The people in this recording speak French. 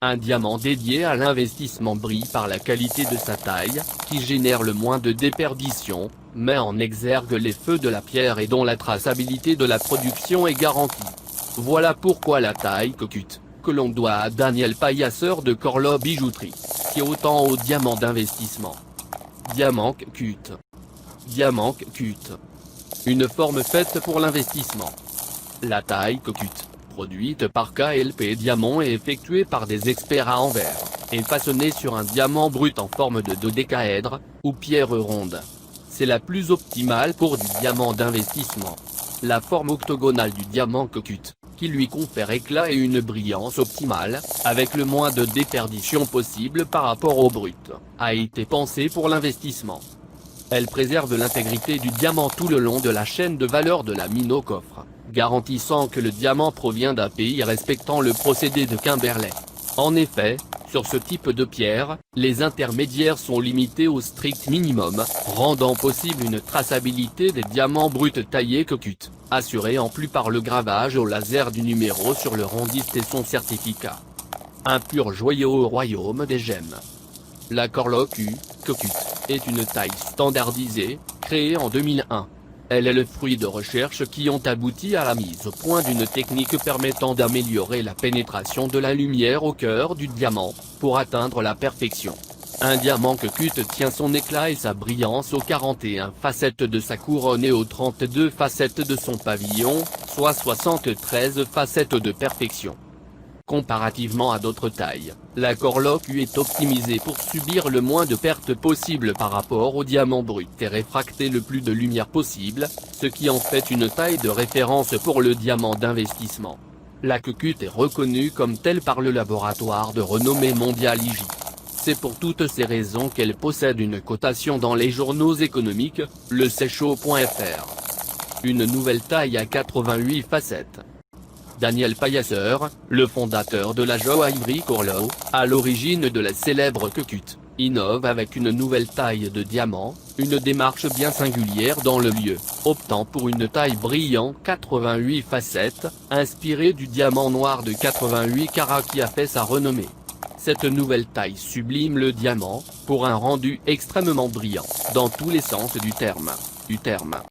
Un diamant dédié à l'investissement brille par la qualité de sa taille, qui génère le moins de déperdition, met en exergue les feux de la pierre et dont la traçabilité de la production est garantie. Voilà pourquoi la taille Cocut, que l'on doit à Daniel Paillasseur de Corlo Bijouterie, tient autant au diamant d'investissement. Diamant Cocut. Diamant Cocut. Une forme faite pour l'investissement. La taille Cocut, produite par KLP Diamant et effectuée par des experts à Anvers, est façonnée sur un diamant brut en forme de dodécaèdre, ou pierre ronde. C'est la plus optimale pour du diamant d'investissement. La forme octogonale du diamant Cocut, qui lui confère éclat et une brillance optimale, avec le moins de déperdition possible par rapport au brut, a été pensée pour l'investissement. Elle préserve l'intégrité du diamant tout le long de la chaîne de valeur de la mine au coffre, garantissant que le diamant provient d'un pays respectant le procédé de Kimberley. En effet, sur ce type de pierre, les intermédiaires sont limités au strict minimum, rendant possible une traçabilité des diamants bruts taillés Cocut, assurée en plus par le gravage au laser du numéro sur le rondiste et son certificat. Un pur joyau au royaume des gemmes. La Corlo Cocut est une taille standardisée, créée en 2001. Elle est le fruit de recherches qui ont abouti à la mise au point d'une technique permettant d'améliorer la pénétration de la lumière au cœur du diamant, pour atteindre la perfection. Un diamant Cocut tient son éclat et sa brillance aux 41 facettes de sa couronne et aux 32 facettes de son pavillon, soit 73 facettes de perfection. Comparativement à d'autres tailles, la Corlo est optimisée pour subir le moins de pertes possible par rapport au diamant brut et réfracter le plus de lumière possible, ce qui en fait une taille de référence pour le diamant d'investissement. La Cocut est reconnue comme telle par le laboratoire de renommée mondiale IJ. C'est pour toutes ces raisons qu'elle possède une cotation dans les journaux économiques, le Secho.fr. Une nouvelle taille à 88 facettes. Daniel Paillasseur, le fondateur de la joaillerie Corlo, à l'origine de la célèbre Cocut, innove avec une nouvelle taille de diamant, une démarche bien singulière dans le lieu, optant pour une taille brillant 88 facettes, inspirée du diamant noir de 88 carats qui a fait sa renommée. Cette nouvelle taille sublime le diamant, pour un rendu extrêmement brillant, dans tous les sens du terme.